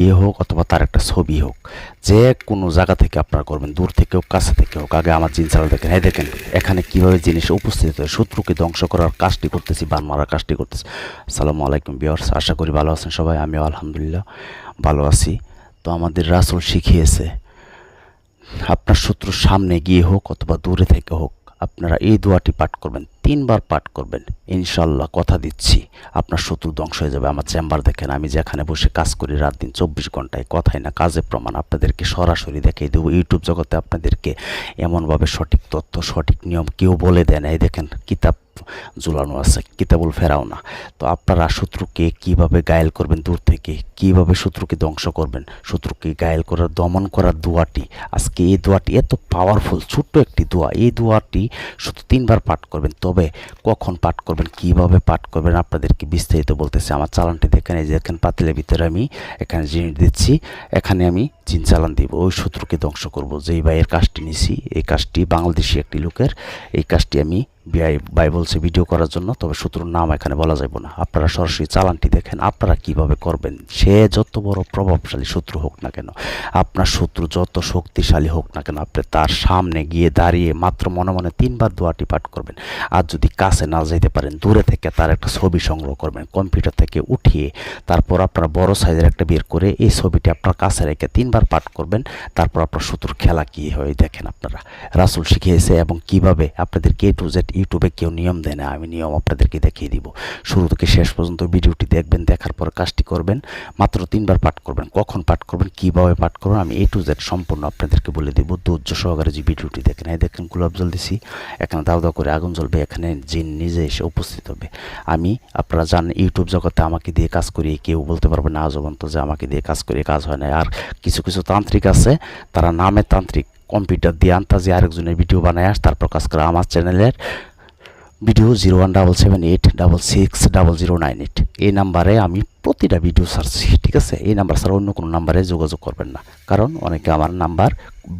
এ হোক অথবা তার একটা ছবি হোক, যে কোনো জায়গা থেকে আপনারা করবেন, দূর থেকে হোক কাছে থেকে হোক। আগে আমার জিন চালান দেখেন, দেখেন এখানে কীভাবে জিনিস উপস্থিত হয়, শত্রুকে ধ্বংস করার কাজটি করতেছি, বান মারার কাজটি করতেছি। আসসালামু আলাইকুম ভিউয়ার্স, আশা করি ভালো আছেন সবাই, আমিও আলহামদুলিল্লাহ ভালো আছি। তো আমাদের রাসূল শিখিয়েছে, আপনার শত্রুর সামনে গিয়ে হোক অথবা দূরে থেকে হোক, আপনারা এই দোয়াটি পাঠ করবেন, 3 বার পাঠ করবেন। ইনশাল্লাহ কথা দিচ্ছি আপনার শত্রু ধ্বংস হয়ে যাবে। আমার চেম্বার দেখেন, আমি যেখানে বসে কাজ করি রাত দিন 24 ঘন্টায়, কথাই না কাজে প্রমাণ আপনাদেরকে সরাসরি দেখিয়ে দেবো। ইউটিউব জগতে আপনাদেরকে এমনভাবে সঠিক তথ্য, সঠিক নিয়ম কেউ বলে দেয় না। এই দেখেন কিতাব ঝুলানো আছে, কিতাবুল ফেরাউনা। তো আপনারা শত্রুকে কিভাবে গায়েল করবেন, দূর থেকে কিভাবে শত্রুকে ধ্বংস করবেন, শত্রুকে গায়েল করার, দমন করার দোয়াটি আজকে, এই দোয়াটি এত পাওয়ারফুল, ছোট্ট একটি দোয়া। এই দোয়াটি শুধু 3 বার পাঠ করবেন। তবে কখন পাঠ করবেন, কিভাবে পাঠ করবেন আপনাদেরকে বিস্তারিত বলতেছি। আমার চালানটি দেখেন, এই যে দেখেন পাতিলের ভিতরে আমি এখানে জিনিস দিচ্ছি, এখানে আমি জিন চালান দিব, ওই শত্রুকে ধ্বংস করব। যেই ভাইয়ের কাজটি নিছি, এই কাজটি বাংলাদেশি একটি লোকের, এই কাজটি আমি ভাই বলছে ভিডিও করার জন্য, তবে শত্রুর নাম এখানে বলা যাবে না। আপনারা সরাসরি চালানটি দেখেন, আপনারা কিভাবে করবেন। সে যত বড় প্রভাবশালী শত্রু হোক না কেন, আপনার শত্রু যত শক্তিশালী হোক না কেন, আপনি তার সামনে গিয়ে দাঁড়িয়ে মাত্র মনে মনে 3 বার দোয়াটি পাঠ করবেন। আর যদি কাছে না যেতে পারেন, দূরে থেকে তার একটা ছবি সংগ্রহ করবেন, কম্পিউটার থেকে উঠিয়ে, তারপর আপনার বড় সাইজের একটা বের করে এই ছবিটি আপনার কাছে রেখে 3 বার পাঠ করবেন। তারপর আপনার শত্রুর খেলা কী হয় দেখেন। আপনারা রাসূল শিখিয়েছে, এবং কিভাবে আপনাদেরকে A to Z ইউটিউবে কেউ নিয়ম দেয় না, আমি নিয়ম আপনাদেরকে দেখিয়ে দিব। শুরু থেকে শেষ পর্যন্ত ভিডিওটি দেখবেন, দেখার পর কাজটি করবেন। মাত্র 3 বার পাঠ করবেন। কখন পাঠ করবেন, কিভাবে পাঠ করবেন, আমি A to Z সম্পূর্ণ আপনাদেরকে বলে দেব। ধৈর্য সহকারে যে ভিডিওটি দেখেন, এই দেখেন গোলাপ জল দিছি, এখানে দাও দাও করে আগুন জ্বলবে, এখানে জিন নিজে এসে উপস্থিত হবে। আমি, আপনারা জানেন ইউটিউব জগতে আমাকে দিয়ে কাজ করি, কেউ বলতে পারবে না আজ পর্যন্ত যে আমাকে দিয়ে কাজ করি কাজ হয় না। আর কিছু কিছু তান্ত্রিক আছে, তারা নামে তান্ত্রিক, কম্পিউটার দিয়ে আন্তাজে আরেকজনের ভিডিও বানায় তারপর কাজ করে। আমার চ্যানেলের ভিডিও 017786600098, এই নাম্বারে আমি প্রতিটা ভিডিও ছাড়ছি, ঠিক আছে? এই নাম্বার ছাড়া অন্য কোনো নাম্বারে যোগাযোগ করবেন না, কারণ অনেকে আমার নাম্বার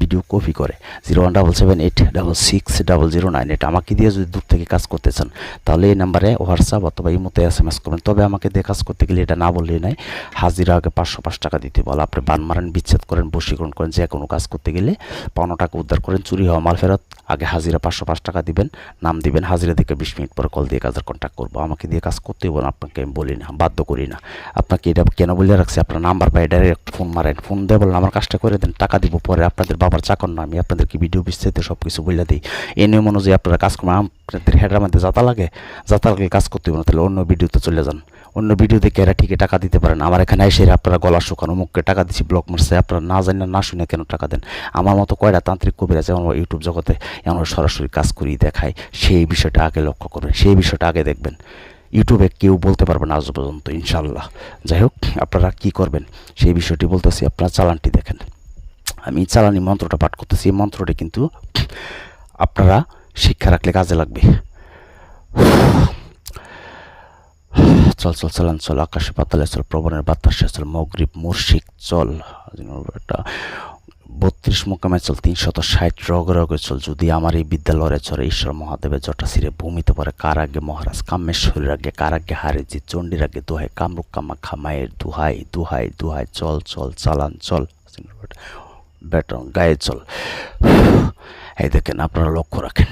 ভিডিও কপি করে। 017786600098, আমাকে দিয়ে যদি দূর থেকে কাজ করতে চান তাহলে এই নাম্বারে হোয়াটসঅ্যাপ অথবা ইমোতে SMS করবেন। তবে আমাকে দিয়ে কাজ করতে গেলে এটা না বললেই নাই, হাজিরা আগে 505 টাকা দিতে বলে। আপনি বান মারেন, বিচ্ছেদ করেন, বশীকরণ করেন, যে কোনো কাজ করতে গেলে 52 টাকা উদ্ধার করেন, চুরি হওয়া মাল ফেরত, আগে হাজিরা 505 টাকা দিবেন, নাম দিবেন, হাজিরা থেকে 20 মিনিট পরে কল দিয়ে কাজের কন্ট্যাক্ট করবো। আমাকে দিয়ে কাজ করতেই বলেন, আপনাকে আমি বলি না, বাধ্য করি না। আপনাকে এটা কেন বলে রাখছি, আপনার নাম্বার পাই ডাইরেক্ট ফোন মারেন, ফোন দিয়ে বলেন আমার কাজটা করে দেন, টাকা দিব পরে। আপনাদের বাবার চাকর না আমি, আপনাদেরকে ভিডিও বিস্তারিত সব কিছু বলে দিই। এ নিয়ম অনুযায়ী আপনারা কাজ করবেন। আপনাদের হেডের মধ্যে যাতা লাগে কাজ করতে হবে না, তাহলে অন্য ভিডিওতে চলে যান। অন্য ভিডিও দেখে এরা ঠিকই টাকা দিতে পারেন, আমার এখানে এসে আপনারা গলা শুকানো, মুখকে টাকা দিচ্ছি, ব্লক মারছে, আপনারা না জানেন না শুনে কেন টাকা দেন? আমার মতো কয়টা তান্ত্রিক কবিরাজ যেমন ইউটিউব জগতে এমন সরাসরি কাজ করিয়ে দেখায়, সেই বিষয়টা আগে লক্ষ্য করবেন, সেই বিষয়টা আগে দেখবেন। ইউটিউবে কেউ বলতে পারবে না আজ পর্যন্ত, ইনশাল্লাহ। যাই হোক, আপনারা কি করবেন সেই বিষয়টি বলতেছি। আপনারা চালানটি দেখেন, আমি চালানি মন্ত্রটা পাঠ করতেছি। এই মন্ত্রটি কিন্তু আপনারা শিক্ষা রাখলে কাজে লাগবে। চল চল চালান চল, আকাশে পাতালে চল, প্রবণের বাতাসে চল, মগরিব মুর্শিক চল, 32 মোকামে চল, 360 রগে রগে চল, যদি আমার এই বিদ্যালয়ে চলে, ঈশ্বর মহাদেবের জটা সিরে ভূমিতে পড়ে, কার আগে মহারাজ কামেশ্বরীর আগে, কার আগে হারে জি চণ্ডীর আগে দোহাই, কামরূপ কামাখ্যা মায়ের দুহাই দুহাই দুহাই, চল চল চালান চল, বেটন গায়ে চল। এই দেখেন, আপনারা লক্ষ্য রাখেন।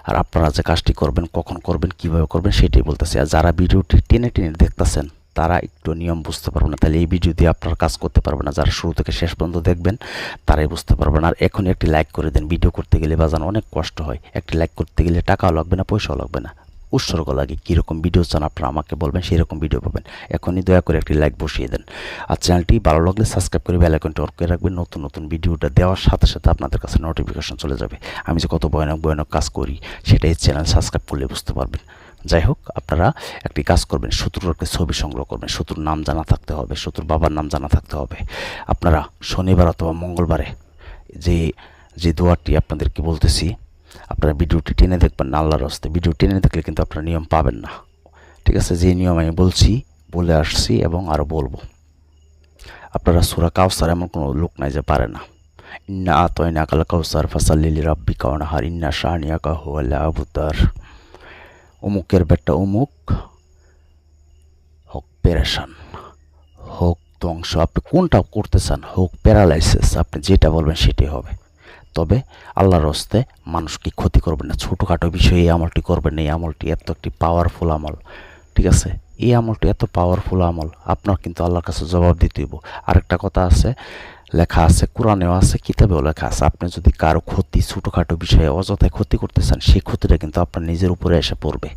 আর আপনারা যে কাজটি করবেন, কখন করবেন, কিভাবে করবেন সেটাই বলতেছি। আর যারা ভিডিওটি টেনে টেনে দেখতেছেন তারা একটু নিয়ম বুঝতে পারবেন না, তাহলে এই ভিডিও দিয়ে আপনারা কাজ করতে পারবেন না। যারা শুরু থেকে শেষ পর্যন্ত দেখবেন তারাই বুঝতে পারবেন। আর এখনই একটি লাইক করে দেন, ভিডিও করতে গেলে বাজানো অনেক কষ্ট হয়, একটি লাইক করতে গেলে টাকাও লাগবে না, পয়সাও লাগবে না, উৎসর্গ লাগে। কীরকম ভিডিও চান আপনারা আমাকে বলবেন, সেই রকম ভিডিও পাবেন। এখনই দয়া করে একটি লাইক বসিয়ে দেন। আর চ্যানেলটি ভালো লাগলে সাবস্ক্রাইব করে বেল আইকনটি অন করে রাখবেন। নতুন নতুন ভিডিওটা দেওয়ার সাথে সাথে আপনাদের কাছে নোটিফিকেশন চলে যাবে। আমি যে কত ভয়ানক ভয়ানক কাজ করি সেটাই চ্যানেল সাবস্ক্রাইব করলে বুঝতে পারবেন। যাই হোক, আপনারা একটি কাজ করবেন, শত্রুর একটি ছবি সংগ্রহ করবেন, শত্রুর নাম জানা থাকতে হবে, শত্রুর বাবার নাম জানা থাকতে হবে। আপনারা শনিবার অথবা মঙ্গলবারে যে দোয়াটি আপনাদেরকে বলতেছি, আপনারা ভিডিওটি টেনে দেখবেন না, আল্লাহর রাস্তায় ভিডিও টেনে দেখলে কিন্তু আপনারা নিয়ম পাবেন না, ঠিক আছে? যে নিয়ম আমি বলছি, বলে আসছি এবং আরও বলবো। আপনারা সূরা কাউসার এমন কোনো লোক নাই যে পারে না। ইন্না আতাইনাকাল কাউসার ফাসাল্লি লিরাব্বিকা ওয়ানহার ইন্না শানিয়াকা হুয়াল আবতার। অমুকের বেটা অমুক হোক পেরেশান, হোক ধ্বংস, আপনি কোনটা করতে চান, হোক প্যারালাইসিস, আপনি যেটা বলবেন সেটাই হবে। তবে আল্লাহর হস্তে মানুষকে ক্ষতি করবেন না। ছোটোখাটো বিষয়ে এই আমলটি করবেন না। এই আমলটি এত একটি পাওয়ারফুল আমল, ঠিক আছে? এই আমলটি এত পাওয়ারফুল আমল, আপনার কিন্তু আল্লাহর কাছে জবাব দিতে হইব। আরেকটা কথা আছে, লেখা আছে, কোরআনেও আছে, কিতাবেও লেখা আছে, আপনি যদি কারো ক্ষতি ছোটোখাটো বিষয়ে অযথায় ক্ষতি করতে চান, সেই ক্ষতিটা কিন্তু আপনার নিজের উপরে এসে পড়বে।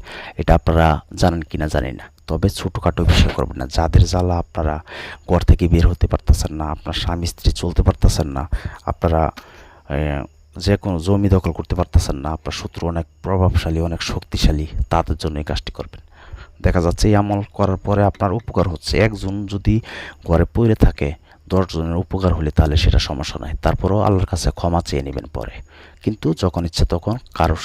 এটা আপনারা জানেন কি না জানি না। তবে ছোটোখাটো বিষয় করবেন না। যাদের জ্বালা আপনারা ঘর থেকে বের হতে পারতেছেন না, আপনার স্বামী স্ত্রী চলতে পারতেছেন না, আপনারা যে কোনো জমি দখল করতে পারতেছেন না, আপনার শত্রু অনেক প্রভাবশালী, অনেক শক্তিশালী, তাদের জন্য এই কাজটি করবেন। দেখা যাচ্ছে এই আমল করার পরে আপনার উপকার হচ্ছে। একজন যদি ঘরে পড়ে থাকে, 10 জনের উপকার হলে তাহলে সেটা সমস্যা নয়। তারপরেও আল্লাহর কাছে ক্ষমা চেয়ে নেবেন পরে। কিন্তু যখন ইচ্ছে তখন কারোর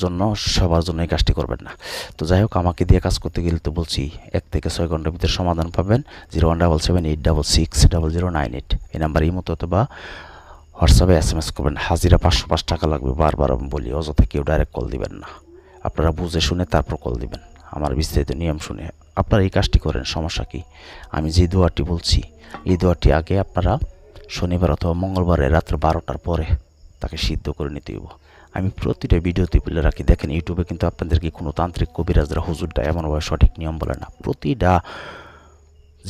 জন্য, সবার জন্য এই কাজটি করবেন না। তো যাই হোক, আমাকে দিয়ে কাজ করতে গেলে তো বলছি 1 থেকে 6 ঘন্টার ভিতরে সমাধান পাবেন। 01778660098 এই নাম্বার ইমো অথবা হোয়াটসঅ্যাপে SMS করবেন। হাজিরা 505 টাকা লাগবে। বারবার আমি বলি, অযথা কেউ ডাইরেক্ট কল দিবেন না। আপনারা বুঝে শুনে তারপর কল দিবেন, আমার বিস্তারিত নিয়ম শুনে। আপনারা এই কাজটি করেন, সমস্যা কি? আমি যে দোয়াটি বলছি, এই দোয়াটি আগে আপনারা শনিবার অথবা মঙ্গলবারে রাত্র 12টার পরে তাকে সিদ্ধ করে নিতে হইব। আমি প্রতিটা ভিডিওতে বলে রাখি, দেখেন ইউটিউবে কিন্তু আপনাদেরকে কোনো তান্ত্রিক কবিরাজরা হুজুরটা এমনভাবে সঠিক নিয়ম বলে না। প্রতিটা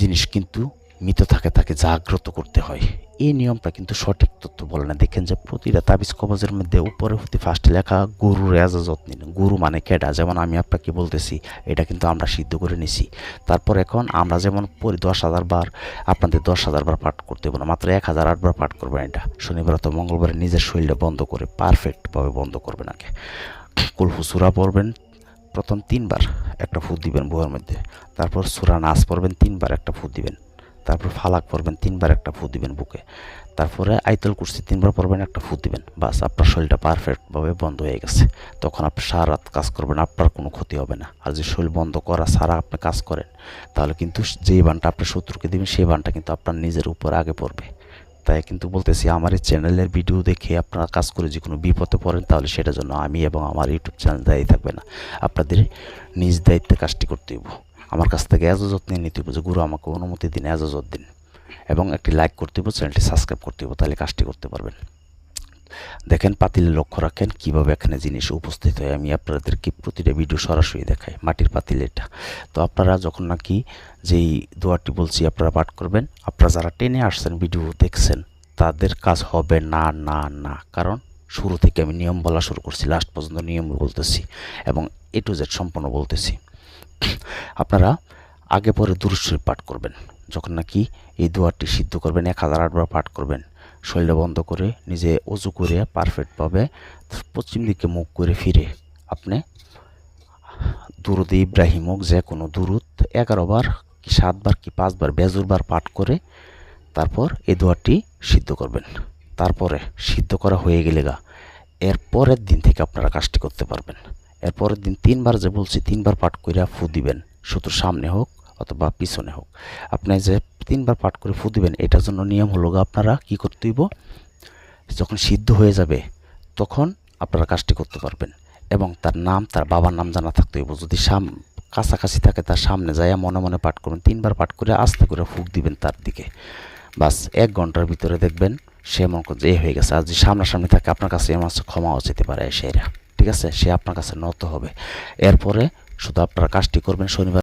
জিনিস কিন্তু মৃত তাকে জাগ্রত করতে হয়। এই নিয়মটা কিন্তু সঠিক তথ্য বলে না। দেখেন যে প্রতিটা তাবিজ কবজের মধ্যে উপরে হতে ফার্স্টে লেখা গুরুর এজাজত নিন। গুরু মানে কেডা? যেমন আমি আপনাকে বলতেছি, এটা কিন্তু আমরা সিদ্ধ করে নিছি। তারপর এখন আমরা যেমন পড়ি 10,000 বার, আপনাদের 10,000 বার পাঠ করতে হবে না, মাত্র 1008 বার পাঠ করবেন। এটা শনিবার অথবা মঙ্গলবারে নিজের শরীরটা বন্ধ করে পারফেক্টভাবে বন্ধ করবেন। আগে কুলহু সূরা পড়বেন, প্রথম 3 বার একটা ফুঁ দিবেন বুকের মধ্যে। তারপর সূরা নাস পড়বেন 3 বার, একটা ফুঁ দিবেন। তারপর ফালাক পড়বেন 3 বার, একটা ফুঁ দিবেন বুকে। তারপরে আয়াতুল কুরসি 3 বার পড়বেন, একটা ফুঁ দিবেন। বাস, আপনার শরীরটা পারফেক্টভাবে বন্ধ হয়ে গেছে। তখন আপনি সারা রাত কাজ করবেন, আপনার কোনো ক্ষতি হবে না। আর যদি শরীর বন্ধ করা ছাড়া আপনি কাজ করেন, তাহলে কিন্তু যেই বানটা আপনি শত্রুকে দিবেন, সেই বানটা কিন্তু আপনার নিজের উপর আগে পড়বে। তাই কিন্তু বলতেছি, আমার এই চ্যানেলের ভিডিও দেখে আপনারা কাজ করে যে কোনো বিপদে পড়েন, তাহলে সেটার জন্য আমি এবং আমার ইউটিউব চ্যানেল দায়ী থাকবে না। আপনাদের নিজ দায়িত্বে কাজটি করতে হইব। আমার কাছ থেকে এজাজত নিয়ে নিতে হইব যে গুরু আমাকে অনুমতি দিন, এজাজত দিন, এবং একটি লাইক করতে হইব, চ্যানেলটি সাবস্ক্রাইব করতে হইব, তাহলে কাজটি করতে পারবেন। দেখেন, পাতিলে লক্ষ্য রাখেন কীভাবে এখানে জিনিস উপস্থিত হয়। আমি আপনাদেরকে প্রতিটা ভিডিও সরাসরি দেখাই। মাটির পাতিল এটা। তো আপনারা যখন নাকি যেই দোয়াটি বলছি আপনারা পাঠ করবেন, আপনারা যারা টেনে আসছেন ভিডিও দেখছেন, তাদের কাজ হবে না না না। কারণ শুরু থেকে আমি নিয়ম বলা শুরু করছি, লাস্ট পর্যন্ত নিয়ম বলতেছি এবং A to Z সম্পূর্ণ বলতেছি। আপনারা আগে পরে দুরূদ শরীফ পাঠ করবেন। যখন নাকি এই দোয়াটি সিদ্ধ করবেন, 1008 বার পাঠ করবেন। শরীরটা বন্ধ করে নিজে অজু করে পারফেক্টভাবে পশ্চিম দিকে মুখ করে ফিরে আপনি দুরুদ ইব্রাহিম হোক, যে কোনো দুরুদ 11 বার কি 7 বার কি 5 বার বেজুর বার পাঠ করে তারপর এই দোয়াটি সিদ্ধ করবেন। তারপরে সিদ্ধ করা হয়ে গেলে এর পরের দিন থেকে আপনারা কাজটি করতে পারবেন। এর পরের দিন 3 বার যে বলছি, 3 বার পাঠ করে ফু দিবেন, শত্রুর সামনে হোক অথবা পিছনে হোক। আপনি যে 3 বার পাঠ করে ফু দিবেন, এটার জন্য নিয়ম হলো আপনারা কি করতে হইব, যখন সিদ্ধ হয়ে যাবে তখন আপনারা কাজটি করতে পারবেন। এবং তার নাম, তার বাবার নাম জানা থাকতে হইব। যদি কাছাকাছি থাকে, তার সামনে যাইয়া মনে মনে পাঠ করবেন। 3 বার পাঠ করে আস্তে করে ফুক দিবেন তার দিকে। বাস 1 ঘন্টার ভিতরে দেখবেন সে মনে করেন যে হয়ে গেছে। আর যদি সামনাসামনি থাকে, আপনার কাছে এমন ক্ষমাও যেতে পারে সেরা, ঠিক আছে? সে আপনার কাছে নত হবে। এরপরে শুধু আপনারা কাজটি করবেন শনিবার